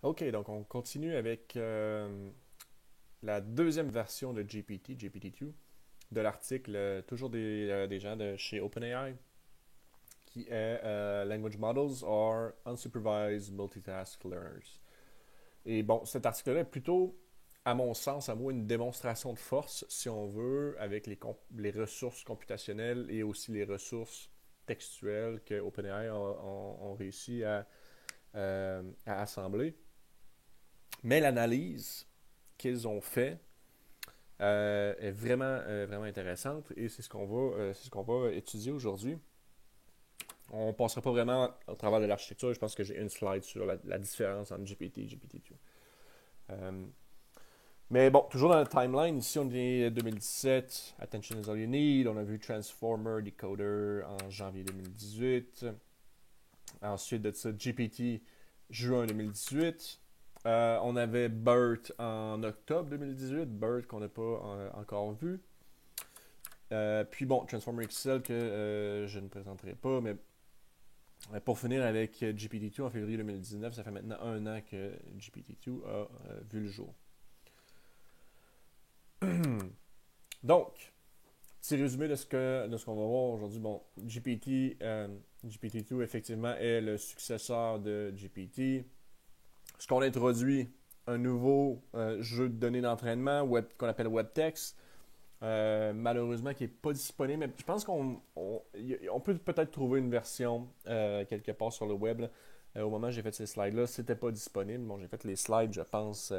OK, donc on continue avec la deuxième version de GPT, GPT-2, de l'article toujours des gens de chez OpenAI, qui est Language Models are Unsupervised Multitask Learners. Et bon, cet article-là est plutôt, à mon sens, à moi, une démonstration de force, si on veut, avec les ressources computationnelles et aussi les ressources textuelles que OpenAI ont réussi à assembler. Mais l'analyse qu'ils ont fait est vraiment intéressante et c'est ce qu'on va étudier aujourd'hui. On ne passera pas vraiment au travers de l'architecture. Je pense que j'ai une slide sur la différence entre GPT et GPT-2. Euh, mais bon, toujours dans la timeline, ici on est 2017, Attention is all you need. On a vu Transformer Decoder en janvier 2018. Ensuite de ça, GPT juin 2018. On avait BERT en octobre 2018, BERT qu'on n'a pas encore vu. Puis bon, Transformer XL que je ne présenterai pas, mais pour finir avec GPT-2 en février 2019, ça fait maintenant un an que GPT-2 a vu le jour. Donc, petit résumé de ce qu'on va voir aujourd'hui. Bon, GPT-2 effectivement est le successeur de GPT. Ce qu'on introduit, un nouveau jeu de données d'entraînement qu'on appelle WebText. Malheureusement, qui n'est pas disponible, mais je pense qu'on peut peut-être trouver une version quelque part sur le web. Au moment où j'ai fait ces slides-là, c'était pas disponible. Bon, j'ai fait les slides, je pense,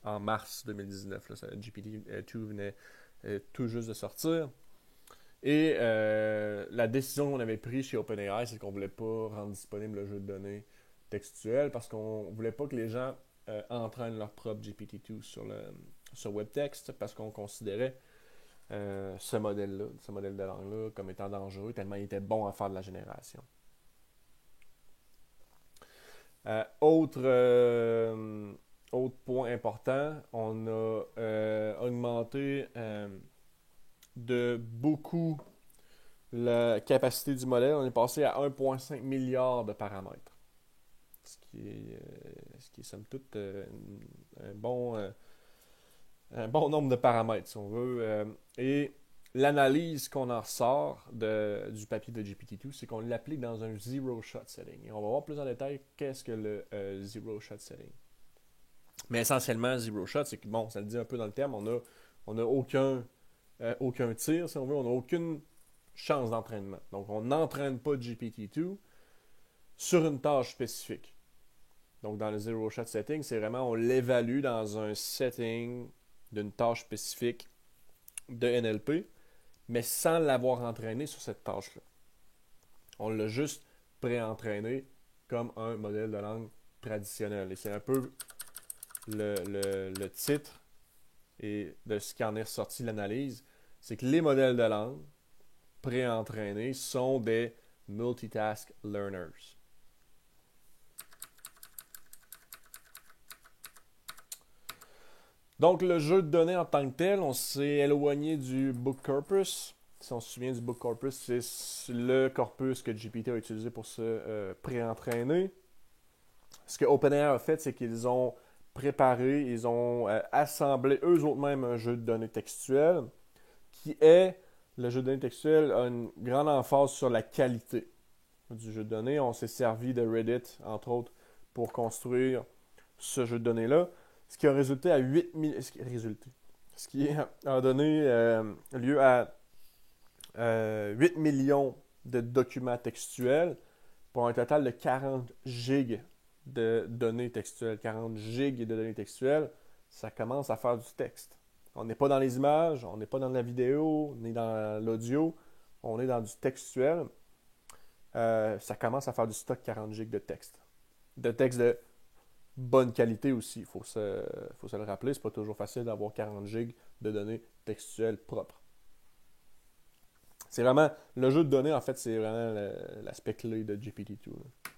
en mars 2019. Là, GPT-2 venait tout juste de sortir. Et la décision qu'on avait prise chez OpenAI, c'est qu'on ne voulait pas rendre disponible le jeu de données textuel parce qu'on ne voulait pas que les gens entraînent leur propre GPT-2 sur WebText parce qu'on considérait ce modèle-là, ce modèle de langue-là, comme étant dangereux, tellement il était bon à faire de la génération. Autre point important, on a augmenté de beaucoup la capacité du modèle. On est passé à 1,5 milliard de paramètres, ce qui est somme toute un bon nombre de paramètres, si on veut. Et l'analyse qu'on en ressort du papier de GPT-2, c'est qu'on l'applique dans un zero shot setting. Et on va voir plus en détail qu'est-ce que le zero shot setting. Mais essentiellement, zero shot, c'est que, bon, ça le dit un peu dans le terme, on a aucun tir, si on veut, on n'a aucune chance d'entraînement. Donc, on n'entraîne pas GPT-2 sur une tâche spécifique. Donc, dans le zero shot setting, c'est vraiment, on l'évalue dans un setting d'une tâche spécifique de NLP, mais sans l'avoir entraîné sur cette tâche-là. On l'a juste pré-entraîné comme un modèle de langue traditionnel. Et c'est un peu le titre et de ce qui en est ressorti l'analyse, c'est que les modèles de langue pré-entraînés sont des multitask learners. Donc, le jeu de données en tant que tel, on s'est éloigné du book corpus. Si on se souvient du book corpus, c'est le corpus que GPT a utilisé pour se pré-entraîner. Ce que OpenAI a fait, c'est qu'ils ont préparé, ils ont assemblé eux-mêmes un jeu de données textuel qui est, le jeu de données textuel a une grande emphase sur la qualité du jeu de données. On s'est servi de Reddit, entre autres, pour construire ce jeu de données-là. Ce qui a résulté à 8 000... Ce qui a donné lieu à 8 millions de documents textuels pour un total de 40 gigs de données textuelles. 40 gigs de données textuelles, ça commence à faire du texte. On n'est pas dans les images, on n'est pas dans la vidéo, on est dans l'audio, on est dans du textuel. Ça commence à faire du stock 40 gigs de texte. De texte de bonne qualité aussi, il faut se le rappeler, c'est pas toujours facile d'avoir 40 gigs de données textuelles propres. C'est vraiment, le jeu de données, en fait, c'est vraiment l'aspect clé de GPT-2. Là.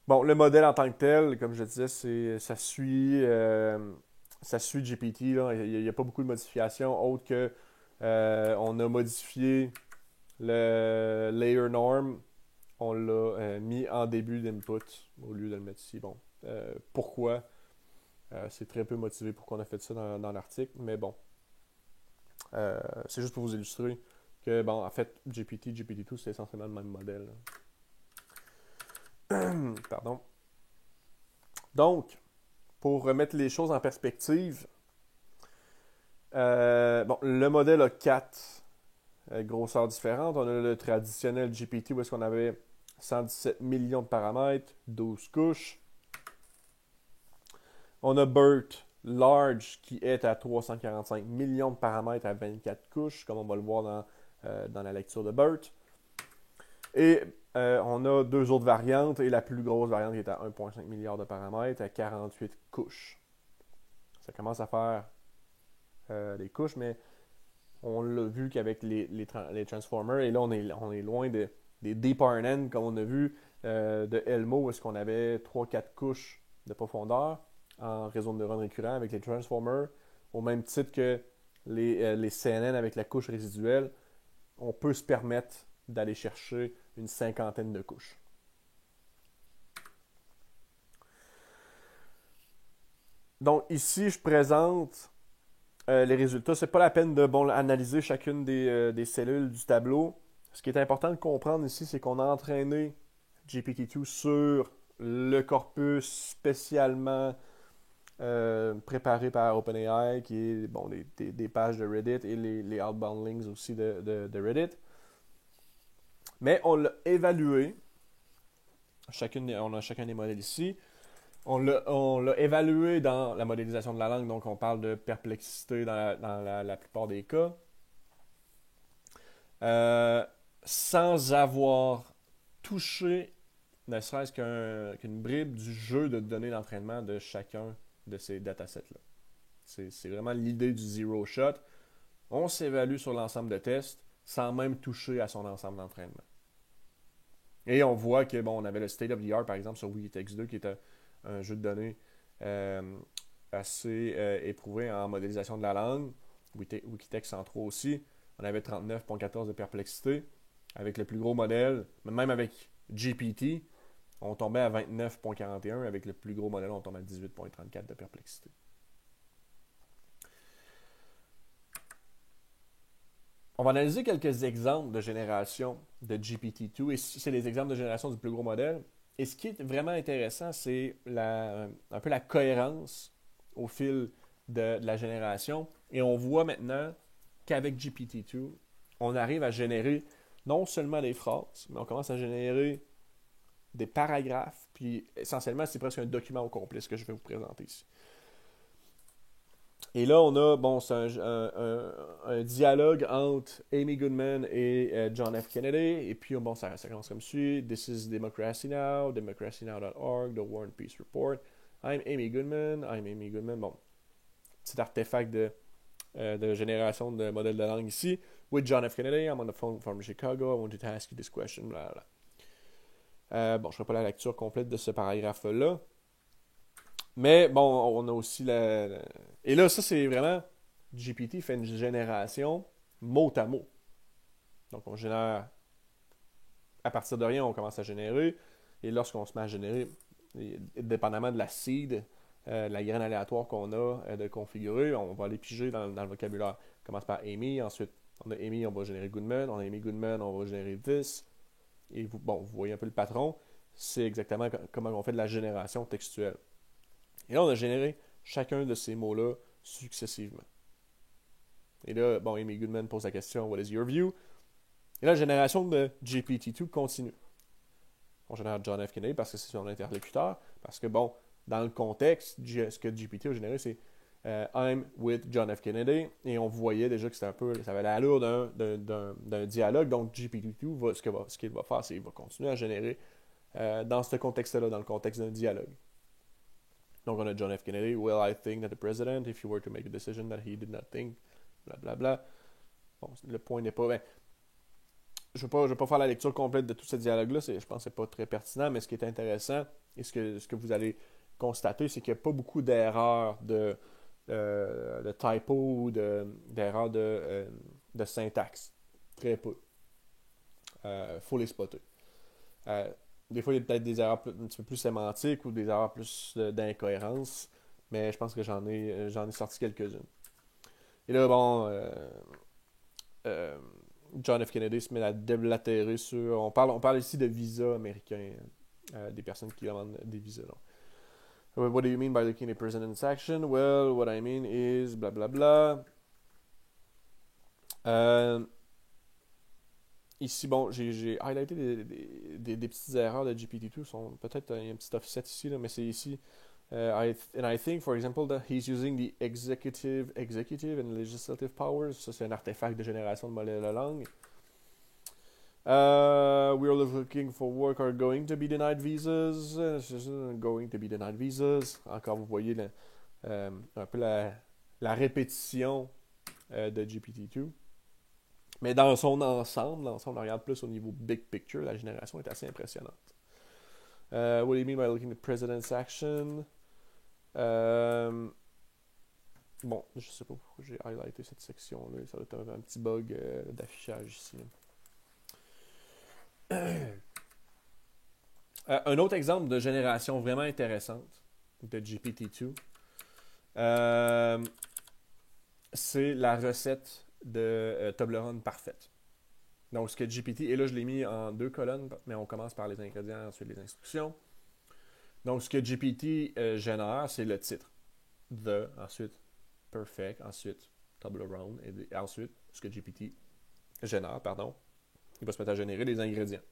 Bon, le modèle en tant que tel, comme je disais, ça suit GPT. Là. Il n'y a pas beaucoup de modifications, autre que on a modifié le layer norm. on l'a mis en début d'input au lieu de le mettre ici. Bon, pourquoi? C'est très peu motivé pourquoi on a fait ça dans l'article, mais bon. C'est juste pour vous illustrer que, bon, en fait, GPT-2, c'est essentiellement le même modèle. Pardon. Donc, pour remettre les choses en perspective, bon, le modèle a 4 grosseurs différentes. On a le traditionnel GPT où est-ce qu'on avait 117 millions de paramètres, 12 couches. On a BERT Large qui est à 345 millions de paramètres à 24 couches, comme on va le voir dans la lecture de BERT. Et on a 2 autres variantes, et la plus grosse variante qui est à 1,5 milliard de paramètres à 48 couches. Ça commence à faire des couches, mais on l'a vu qu'avec les Transformers, et là on est loin des DeepRNN, comme on a vu de Elmo, où est-ce qu'on avait 3-4 couches de profondeur en réseau de neurones récurrents avec les Transformers, au même titre que les CNN avec la couche résiduelle. On peut se permettre d'aller chercher une 50aine de couches. Donc ici, je présente les résultats. C'est pas la peine de analyser chacune des cellules du tableau. Ce qui est important de comprendre ici, c'est qu'on a entraîné GPT-2 sur le corpus spécialement préparé par OpenAI, qui est bon, des pages de Reddit et les outbound links aussi de Reddit. Mais on l'a évalué. On a chacun des modèles ici. On l'a évalué dans la modélisation de la langue, donc on parle de perplexité dans la plupart des cas. Sans avoir touché ne serait-ce qu'une bribe du jeu de données d'entraînement de chacun de ces datasets-là. C'est vraiment l'idée du zero shot. On s'évalue sur l'ensemble de tests sans même toucher à son ensemble d'entraînement. Et on voit que, bon, on avait le State of the Art, par exemple, sur Wikitext2, qui est un jeu de données assez éprouvé en modélisation de la langue. Wikitext 103 aussi. On avait 39,14 de perplexité. Avec le plus gros modèle, même avec GPT, on tombait à 29,41. Avec le plus gros modèle, on tombe à 18,34 de perplexité. On va analyser quelques exemples de génération de GPT-2. Et c'est les exemples de génération du plus gros modèle. Et ce qui est vraiment intéressant, c'est un peu la cohérence au fil de la génération. Et on voit maintenant qu'avec GPT-2, on arrive à générer non seulement des phrases, mais on commence à générer des paragraphes. Puis essentiellement, c'est presque un document au complet, ce que je vais vous présenter ici. Et là, on a, bon, c'est un dialogue entre Amy Goodman et John F. Kennedy. Et puis, bon, ça commence comme suit. This is Democracy Now!, democracynow.org, The War and Peace Report. I'm Amy Goodman. Bon, petit artefact de génération de modèles de langue ici. With John F. Kennedy, I'm on the phone from Chicago. I wanted to ask you this question. Bon, je ne ferai pas la lecture complète de ce paragraphe-là. Mais bon, on a aussi Et là, ça, c'est vraiment... GPT fait une génération mot à mot. Donc, on génère... À partir de rien, on commence à générer. Et lorsqu'on se met à générer, dépendamment de la seed, la graine aléatoire qu'on a de configurer, on va aller piger dans le vocabulaire. On commence par Amy, ensuite, on a Amy, on va générer Goodman. On a Amy Goodman, on va générer this. Et vous voyez un peu le patron. C'est exactement comment on fait de la génération textuelle. Et là, on a généré chacun de ces mots-là successivement. Et là, bon, Amy Goodman pose la question, What is your view? Et là, la génération de GPT-2 continue. On génère John F. Kennedy parce que c'est son interlocuteur. Parce que, bon, dans le contexte, ce que GPT a généré, c'est I'm with John F. Kennedy. Et on voyait déjà que c'était un peu, ça avait l'allure d'un dialogue. Donc, GPT-2, ce qu'il va faire, c'est qu'il va continuer à générer dans ce contexte-là, dans le contexte d'un dialogue. Donc, on a John F. Kennedy. Well, I think that the president, if you were to make a decision that he did not think, blablabla. Bon, le point n'est pas... Je ne vais pas faire la lecture complète de tout ce dialogue-là. Je pense que ce n'est pas très pertinent, mais ce qui est intéressant et ce que vous allez constater, c'est qu'il n'y a pas beaucoup d'erreurs de typo ou d'erreurs de syntaxe. Très peu. Faut les spotter. Des fois, il y a peut-être des erreurs un petit peu plus sémantiques ou des erreurs plus d'incohérence, mais je pense que j'en ai sorti quelques-unes. Et là, bon, euh, John F. Kennedy se met à déblatérer sur. On parle ici de visas américains, des personnes qui demandent des visas. Là. What do you mean by looking at the president's action? Well, what I mean is bla bla bla. Ici, bon, j'ai highlighté des petites erreurs de GPT-2. Peut-être il y a un petit offset ici, là, mais c'est ici. And I think, for example, that he's using the executive and legislative powers. Ça, c'est un artefact de génération de modèles de langue. We are looking for work are going to be denied visas. Going to be denied visas. Encore, vous voyez un peu la répétition de GPT-2. Mais dans son ensemble, on regarde plus au niveau big picture, la génération est assez impressionnante. What do you mean by looking at president's action? Bon, je sais pas pourquoi j'ai highlighté cette section-là. Ça doit être un petit bug d'affichage ici. Un autre exemple de génération vraiment intéressante de GPT-2, c'est la recette de Toblerone parfaite. Donc, ce que GPT, et là je l'ai mis en 2 colonnes, mais on commence par les ingrédients, ensuite les instructions. Donc, ce que GPT génère, c'est le titre. The, ensuite perfect, ensuite Toblerone, et ensuite, ce que GPT génère, il va se mettre à générer les ingrédients.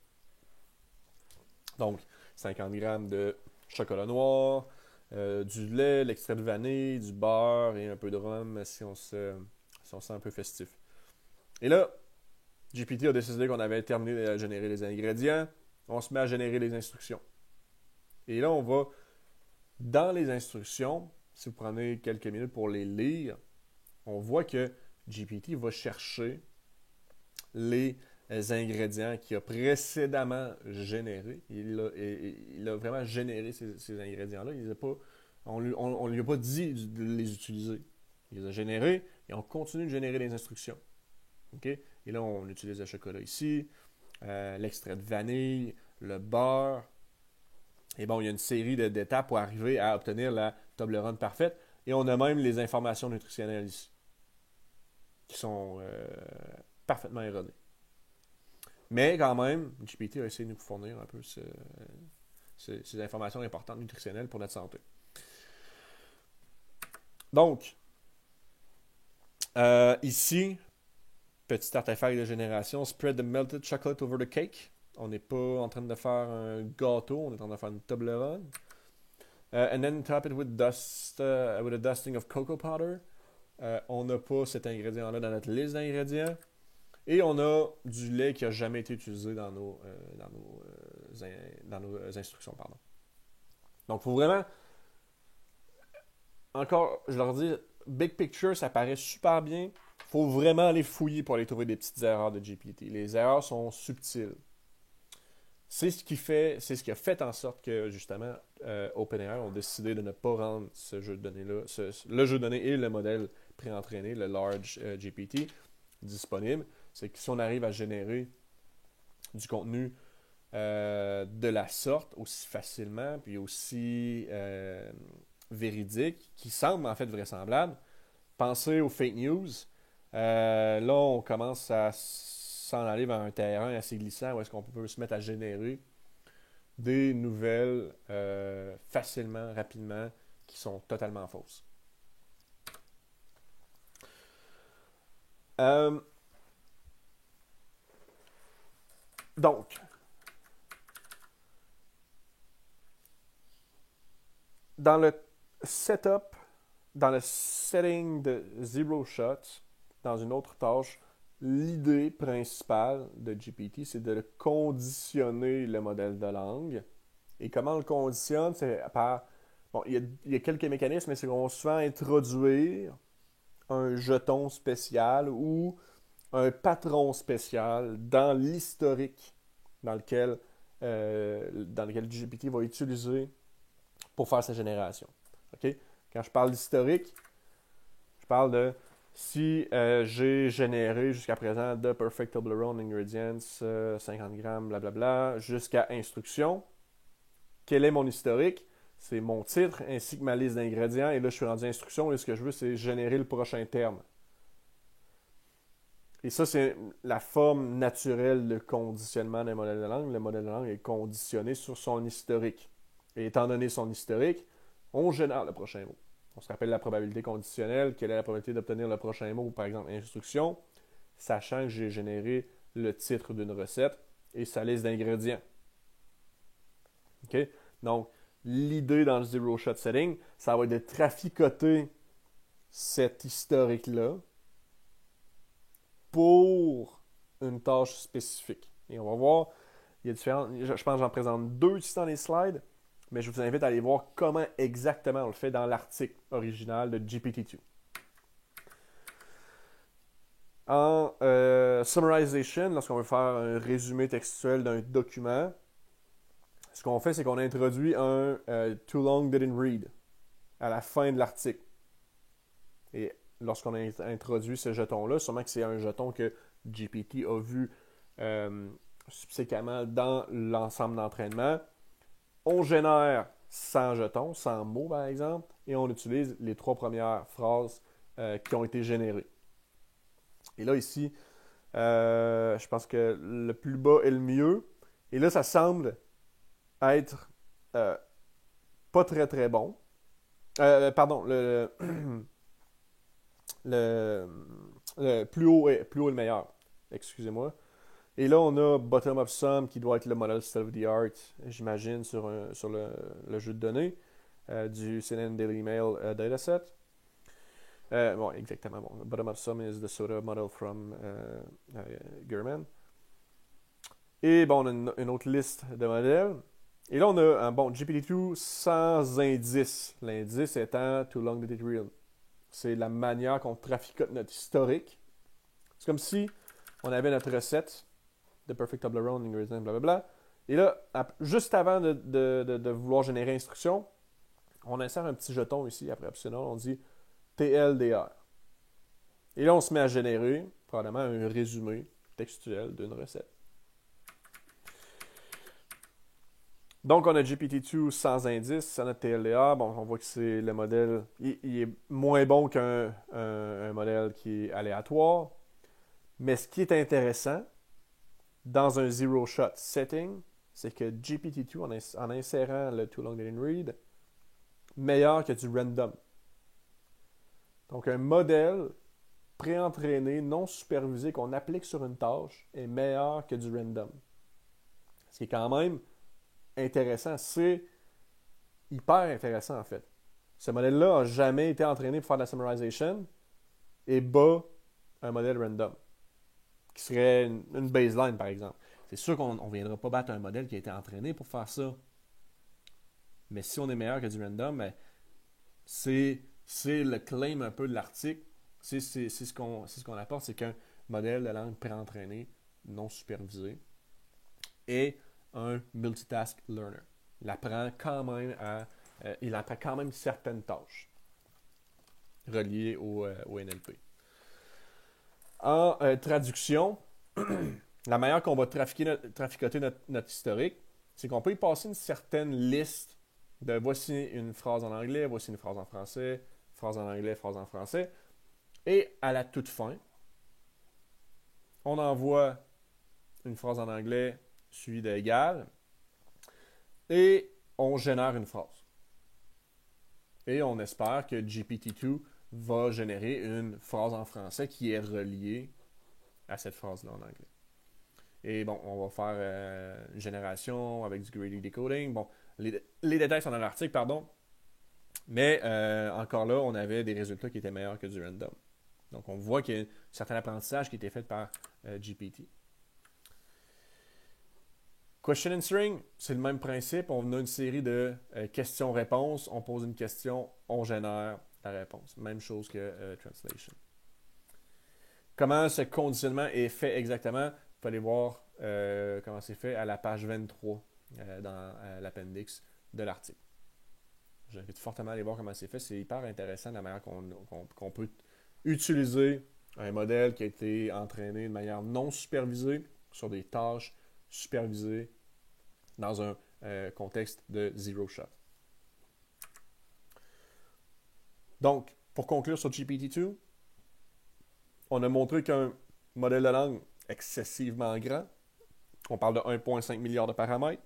Donc, 50 grammes de chocolat noir, du lait, l'extrait de vanille, du beurre et un peu de rhum si on se sent un peu festif. Et là, GPT a décidé qu'on avait terminé de générer les ingrédients. On se met à générer les instructions. Et là, on va dans les instructions, si vous prenez quelques minutes pour les lire, on voit que GPT va chercher les ingrédients qu'il a précédemment générés. Il a vraiment généré ces ingrédients-là. On ne lui a pas dit de les utiliser. Il les a générés et on continue de générer les instructions. Okay? Et là, on utilise le chocolat ici, l'extrait de vanille, le beurre. Et bon, il y a une série d'étapes pour arriver à obtenir la Toblerone parfaite. Et on a même les informations nutritionnelles ici, qui sont parfaitement erronées. Mais quand même, GPT a essayé de nous fournir un peu ces informations importantes nutritionnelles pour notre santé. Donc, ici, petit artefact de génération, spread the melted chocolate over the cake. On n'est pas en train de faire un gâteau, on est en train de faire une Toblerone. And then top it with a dusting of cocoa powder. On n'a pas cet ingrédient-là dans notre liste d'ingrédients. Et on a du lait qui n'a jamais été utilisé dans nos instructions. Pardon. Donc, il faut vraiment... Encore, je leur dis, big picture, ça paraît super bien. Il faut vraiment aller fouiller pour aller trouver des petites erreurs de GPT. Les erreurs sont subtiles. C'est ce qui a fait en sorte que, justement, OpenAI ont décidé de ne pas rendre ce jeu de données-là, le jeu de données et le modèle préentraîné, le Large GPT, disponible. C'est que si on arrive à générer du contenu de la sorte aussi facilement, puis aussi véridique, qui semble en fait vraisemblable, pensez aux fake news. Là, on commence à s'en aller vers un terrain assez glissant où est-ce qu'on peut se mettre à générer des nouvelles facilement, rapidement, qui sont totalement fausses. Donc, dans le setup, dans le setting de Zero Shot, dans une autre tâche, l'idée principale de GPT, c'est de conditionner le modèle de langue. Et comment on le conditionne? C'est par... Bon, il y a quelques mécanismes, mais c'est qu'on va souvent introduire un jeton spécial ou un patron spécial dans l'historique dans lequel GPT va utiliser pour faire sa génération. Okay? Quand je parle d'historique, je parle de Si j'ai généré jusqu'à présent The Perfect Toblerone Ingredients, 50 grammes, blablabla, jusqu'à instruction, quel est mon historique? C'est mon titre ainsi que ma liste d'ingrédients. Et là, je suis rendu à instruction et ce que je veux, c'est générer le prochain terme. Et ça, c'est la forme naturelle de conditionnement d'un modèle de langue. Le modèle de langue est conditionné sur son historique. Et étant donné son historique, on génère le prochain mot. On se rappelle la probabilité conditionnelle. Quelle est la probabilité d'obtenir le prochain mot? Par exemple, instruction, sachant que j'ai généré le titre d'une recette et sa liste d'ingrédients. OK? Donc, l'idée dans le zero shot setting, ça va être de traficoter cet historique-là pour une tâche spécifique. Et on va voir, il y a différentes. Je pense que j'en présente deux ici dans les slides, mais je vous invite à aller voir comment exactement on le fait dans l'article original de GPT-2. En summarization, lorsqu'on veut faire un résumé textuel d'un document, ce qu'on fait, c'est qu'on introduit un too long didn't read à la fin de l'article. Et lorsqu'on a introduit ce jeton-là, sûrement que c'est un jeton que GPT a vu subséquemment dans l'ensemble d'entraînement. On génère 100 jetons, 100 mots par exemple, et on utilise les 3 premières phrases qui ont été générées. Et là, ici, je pense que le plus bas est le mieux. Et là, ça semble être pas très très bon. Pardon, le plus haut est le meilleur. Excusez-moi. Et là, on a Bottom-up Sum qui doit être le modèle state of the art, j'imagine, sur le jeu de données du CNN Daily Mail dataset. Bon, exactement. Bon. Bottom-up Sum is the SOTA model from German. Et bon, on a une autre liste de modèles. Et là, on a un bon GPT-2 sans indice. L'indice étant Too Long Did It Real. C'est la manière qu'on traficote notre historique. C'est comme si on avait notre recette de Perfect Toblerone, ingredient, blablabla. Et là, juste avant de vouloir générer instruction, on insère un petit jeton ici, après optional, on dit TLDR. Et là, on se met à générer probablement un résumé textuel d'une recette. Donc, on a GPT-2 sans indice, sans notre TLDR. Bon, on voit que c'est le modèle, il est moins bon qu'un modèle qui est aléatoire. Mais ce qui est intéressant dans un zero shot setting, c'est que GPT-2, en insérant le Too Long Didn't Read, meilleur que du random. Donc, un modèle pré-entraîné, non supervisé, qu'on applique sur une tâche, est meilleur que du random. Ce qui est quand même intéressant. C'est hyper intéressant, en fait. Ce modèle-là n'a jamais été entraîné pour faire de la summarization et bat un modèle random, qui serait une baseline, par exemple. C'est sûr qu'on ne viendra pas battre un modèle qui a été entraîné pour faire ça. Mais si on est meilleur que du random, ben, c'est le claim un peu de l'article. C'est ce qu'on apporte, c'est qu'un modèle de langue pré-entraîné, non supervisé, est un multitask learner. Il apprend quand même certaines tâches reliées au NLP. En traduction, la manière qu'on va traficoter notre historique, c'est qu'on peut y passer une certaine liste de voici une phrase en anglais, voici une phrase en français, phrase en anglais, phrase en français. Et à la toute fin, on envoie une phrase en anglais suivie d'égal et on génère une phrase. Et on espère que GPT-2 va générer une phrase en français qui est reliée à cette phrase-là en anglais. Et bon, on va faire une génération avec du greedy decoding. Bon, les détails sont dans l'article, pardon. Mais encore là, on avait des résultats qui étaient meilleurs que du random. Donc, on voit qu'il y a un certain apprentissage qui était fait par GPT. Question answering, c'est le même principe. On a une série de questions-réponses. On pose une question, on génère la réponse. Même chose que translation. Comment ce conditionnement est fait exactement? Vous pouvez aller voir comment c'est fait à la page 23 dans l'appendix de l'article. J'invite fortement à aller voir comment c'est fait. C'est hyper intéressant la manière qu'on peut utiliser un modèle qui a été entraîné de manière non supervisée sur des tâches supervisées dans un contexte de zero shot. Donc, pour conclure sur GPT-2, on a montré qu'un modèle de langue excessivement grand, on parle de 1,5 milliard de paramètres,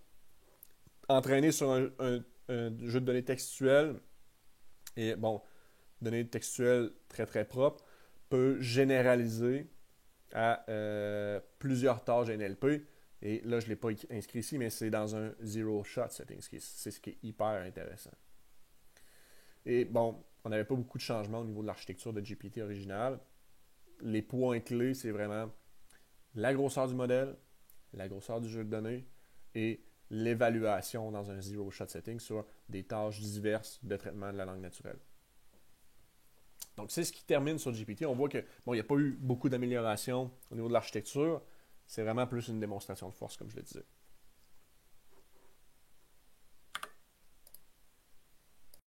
entraîné sur un jeu de données textuelles, et bon, données textuelles très très propres, peut généraliser à plusieurs tâches NLP. Et là, je ne l'ai pas inscrit ici, mais c'est dans un zero shot setting. C'est ce qui est hyper intéressant. Et bon, on n'avait pas beaucoup de changements au niveau de l'architecture de GPT original. Les points clés, c'est vraiment la grosseur du modèle, la grosseur du jeu de données et l'évaluation dans un zero shot setting sur des tâches diverses de traitement de la langue naturelle. Donc, c'est ce qui termine sur GPT. On voit que bon, il n'y a pas eu beaucoup d'amélioration au niveau de l'architecture. C'est vraiment plus une démonstration de force, comme je le disais.